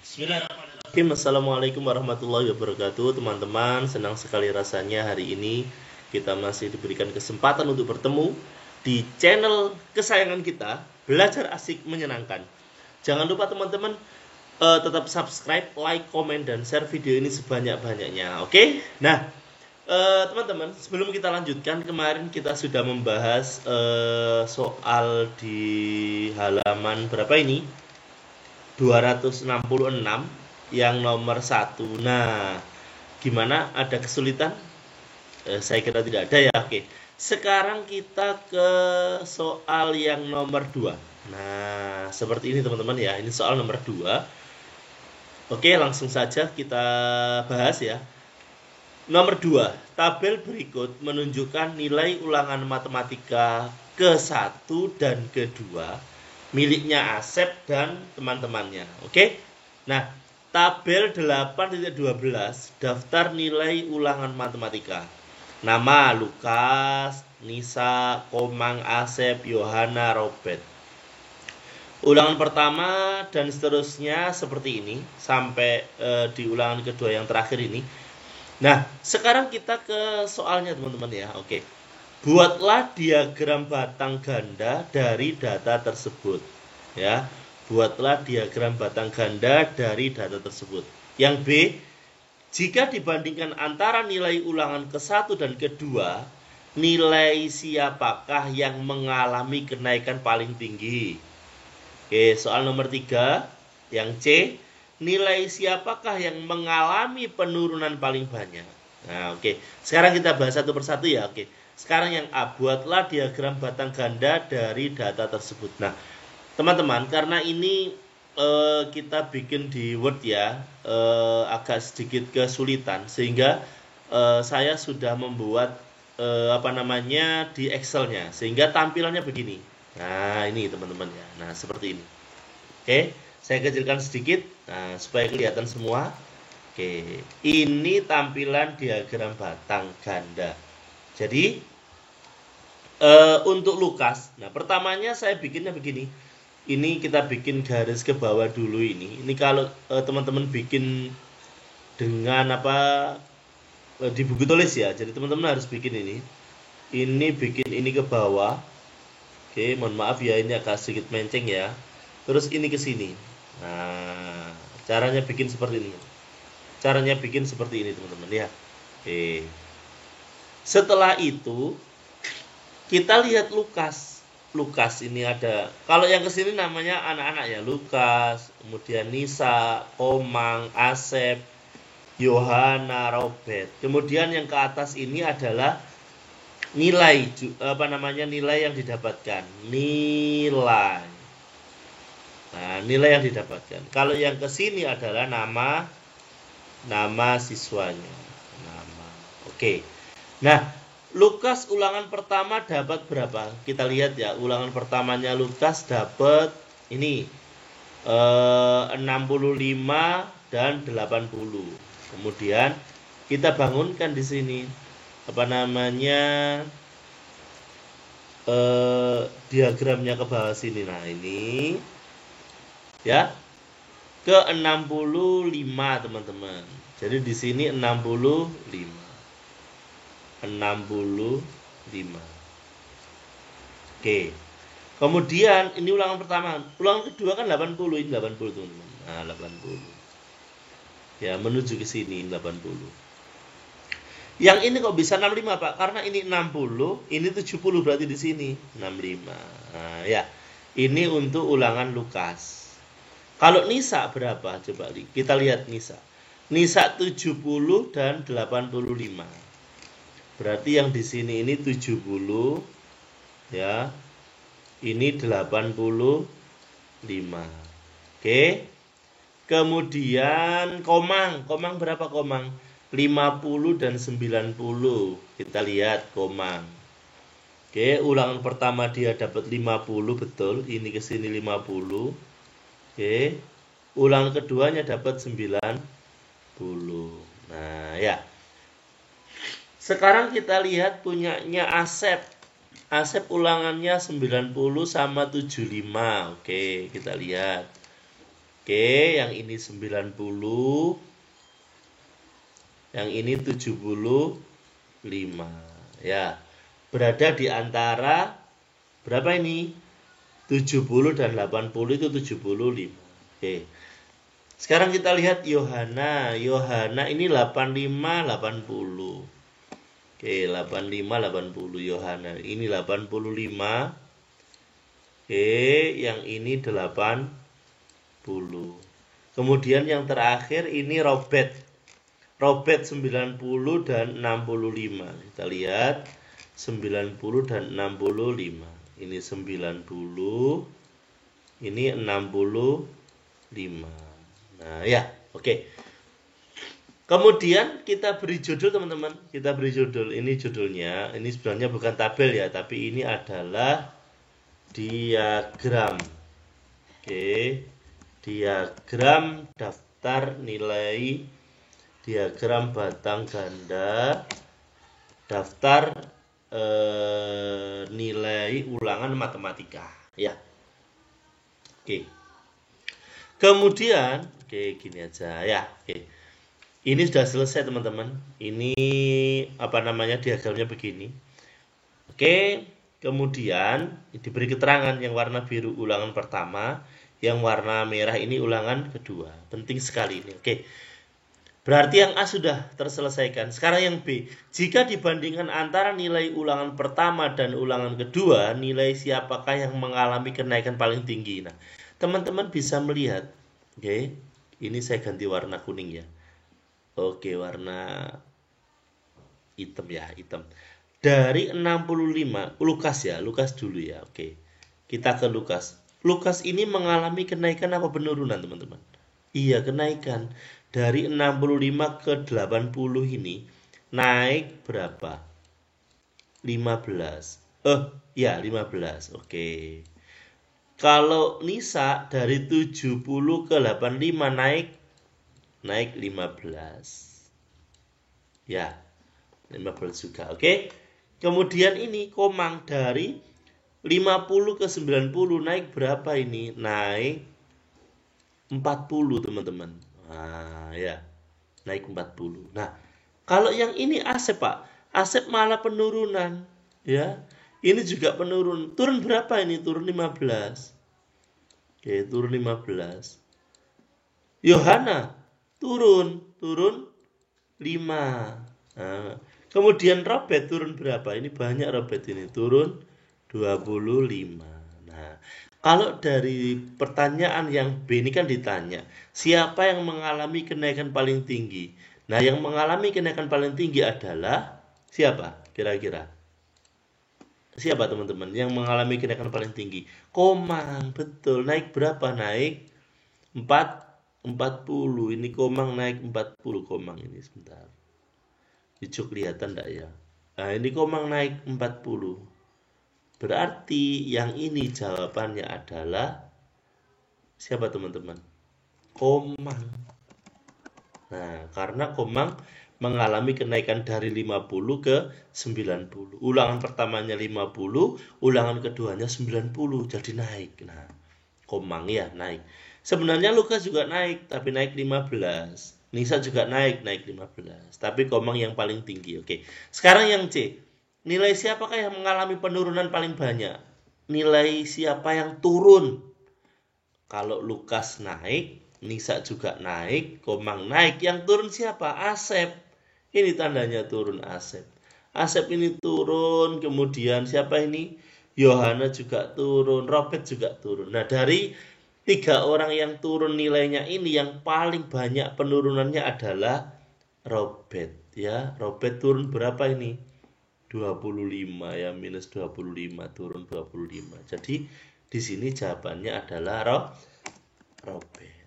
Bismillahirrahmanirrahim. Assalamualaikum warahmatullahi wabarakatuh. Teman-teman, senang sekali rasanya hari ini kita masih diberikan kesempatan untuk bertemu di channel kesayangan kita, Belajar Asik Menyenangkan. Jangan lupa teman-teman tetap subscribe, like, komen, dan share video ini sebanyak-banyaknya. Oke? Nah, teman-teman, sebelum kita lanjutkan, kemarin kita sudah membahas soal di halaman berapa ini? 266 yang nomor 1. Nah, gimana? Ada kesulitan? Saya kira tidak ada ya. Oke. Sekarang kita ke soal yang nomor 2. Nah, seperti ini teman-teman ya. Ini soal nomor 2. Oke, langsung saja kita bahas ya. Nomor 2. Tabel berikut menunjukkan nilai ulangan matematika ke-1 dan ke-2 miliknya Asep dan teman-temannya. Oke. Nah, tabel 8.12 daftar nilai ulangan matematika. Nama Lukas, Nisa, Komang, Asep, Yohana, Robert. Ulangan pertama dan seterusnya seperti ini sampai di ulangan kedua yang terakhir ini. Nah, sekarang kita ke soalnya teman-teman ya. Oke. Buatlah diagram batang ganda dari data tersebut. Ya, buatlah diagram batang ganda dari data tersebut. Yang B, jika dibandingkan antara nilai ulangan ke-1 dan ke-2, nilai siapakah yang mengalami kenaikan paling tinggi? Oke, soal nomor 3, yang C, nilai siapakah yang mengalami penurunan paling banyak? Nah, oke. Sekarang kita bahas satu persatu ya. Oke. Sekarang yang A, buatlah diagram batang ganda dari data tersebut. Nah, teman-teman, karena ini kita bikin di Word ya, agak sedikit kesulitan, sehingga saya sudah membuat di Excel-nya, sehingga tampilannya begini. Nah, ini teman-teman ya. Nah, seperti ini. Oke, saya kecilkan sedikit, nah, supaya kelihatan semua. Oke, ini tampilan diagram batang ganda. Jadi untuk Lukas, nah pertamanya saya bikinnya begini. Ini kita bikin garis ke bawah dulu ini. Ini kalau teman-teman bikin dengan di buku tulis ya. Jadi teman-teman harus bikin ini. Ini bikin ini ke bawah. Oke, mohon maaf ya ini agak sedikit menceng ya. Terus ini ke sini. Nah, caranya bikin seperti ini. Caranya bikin seperti ini teman-teman ya. Oke. Setelah itu kita lihat Lukas. Lukas ini ada. Kalau yang kesini namanya anak-anak ya, Lukas, kemudian Nisa, Komang, Asep, Yohana, Robert. Kemudian yang ke atas ini adalah nilai nilai yang didapatkan. Nilai. Nah, nilai yang didapatkan. Kalau yang ke sini adalah nama siswanya. Nama. Oke. Nah, Lukas ulangan pertama dapat berapa? Kita lihat ya, ulangan pertamanya Lukas dapat ini 65 dan 80. Kemudian kita bangunkan di sini diagramnya ke bawah sini. Nah, ini ya ke 65 teman-teman. Jadi di sini 65. Oke. Kemudian ini ulangan pertama. Ulangan kedua kan 80, ini 80 teman-teman. Nah, 80. Ya, menuju ke sini 80. Yang ini kok bisa 65, Pak? Karena ini 60, ini 70 berarti di sini 65. Nah, ya. Ini untuk ulangan Lukas. Kalau Nisa berapa? Coba kita lihat Nisa. Nisa 70 dan 85. Berarti yang di sini ini 70 ya. Ini 85. Oke. Kemudian Komang berapa Komang? 50 dan 90. Kita lihat Komang. Oke, ulangan pertama dia dapat 50 betul. Ini ke sini 50. Oke. Ulangan keduanya dapat 90. Nah, ya. Sekarang kita lihat punyanya Asep. Asep ulangannya 90 sama 75. Oke, kita lihat. Oke, yang ini 90. Yang ini 75. Ya. Berada di antara berapa ini? 70 dan 80 itu 75. Oke. Sekarang kita lihat Yohana. Yohana ini 85, 80. Oke, 85, 80 Yohana. Ini 85. Oke, yang ini 80. Kemudian yang terakhir ini Robert. Robert 90 dan 65. Kita lihat 90 dan 65. Ini 90, ini 65. Nah, ya, oke. Kemudian kita beri judul teman-teman. Kita beri judul. Ini judulnya. Ini sebenarnya bukan tabel ya, tapi ini adalah diagram. Oke. Diagram daftar nilai, diagram batang ganda, daftar nilai ulangan matematika. Ya. Oke. Kemudian, oke, gini aja ya. Oke. Ini sudah selesai teman-teman. Ini diagramnya begini. Oke, kemudian diberi keterangan yang warna biru ulangan pertama, yang warna merah ini ulangan kedua. Penting sekali ini. Oke. Berarti yang A sudah terselesaikan. Sekarang yang B. Jika dibandingkan antara nilai ulangan pertama dan ulangan kedua, nilai siapakah yang mengalami kenaikan paling tinggi? Nah, teman-teman bisa melihat. Oke. Ini saya ganti warna kuning ya. Oke, warna hitam ya, hitam. Dari 65, Lukas dulu ya. Oke. Kita ke Lukas. Lukas ini mengalami kenaikan apa penurunan, teman-teman? Iya, kenaikan. Dari 65 ke 80 ini naik berapa? 15. Ya, 15. Oke. Kalau Nisa dari 70 ke 85 naik 15. Ya, 15 juga. Oke. Kemudian ini Komang dari 50 ke 90 naik berapa ini? Naik 40, teman-teman. Nah, ya. Naik 40. Nah, kalau yang ini Asep, Pak. Asep malah penurunan, ya. Ini juga penurun. Turun berapa ini? Turun 15. Oke, turun 15. Yohana turun 5. Nah, kemudian Robert turun berapa? Ini banyak Robert ini, turun 25. Nah, kalau dari pertanyaan yang B ini kan ditanya, siapa yang mengalami kenaikan paling tinggi? Nah, yang mengalami kenaikan paling tinggi adalah siapa? Kira-kira. Siapa teman-teman yang mengalami kenaikan paling tinggi? Komang, betul. Naik berapa? Naik 40. Ini Komang naik 40. Komang ini sebentar. Hijau kelihatan enggak ya? Nah, ini Komang naik 40. Berarti yang ini jawabannya adalah siapa teman-teman? Komang. Nah, karena Komang mengalami kenaikan dari 50 ke 90. Ulangan pertamanya 50, ulangan keduanya 90, jadi naik. Nah, Komang ya naik. Sebenarnya Lukas juga naik, tapi naik 15. Nisa juga naik 15. Tapi Komang yang paling tinggi. Oke. Sekarang yang C. Nilai siapakah yang mengalami penurunan paling banyak? Nilai siapa yang turun? Kalau Lukas naik, Nisa juga naik, Komang naik. Yang turun siapa? Asep. Ini tandanya turun Asep. Asep ini turun, kemudian siapa ini? Yohana juga turun, Robert juga turun. Nah, dari 3 orang yang turun nilainya ini, yang paling banyak penurunannya adalah Robert. Ya, Robert turun berapa ini? 25 ya, minus 25, turun 25. Jadi di sini jawabannya adalah Robert.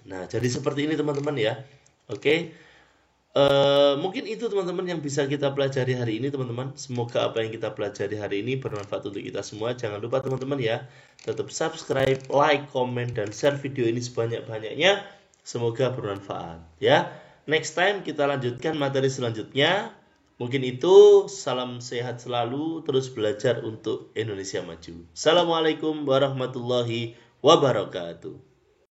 Nah, jadi seperti ini teman-teman ya. Oke. Mungkin itu teman-teman yang bisa kita pelajari hari ini teman-teman. Semoga apa yang kita pelajari hari ini bermanfaat untuk kita semua. Jangan lupa teman-teman ya, tetap subscribe, like, komen, dan share video ini sebanyak-banyaknya. Semoga bermanfaat ya. Next time kita lanjutkan materi selanjutnya. Mungkin itu, salam sehat selalu, terus belajar untuk Indonesia maju. Assalamualaikum warahmatullahi wabarakatuh.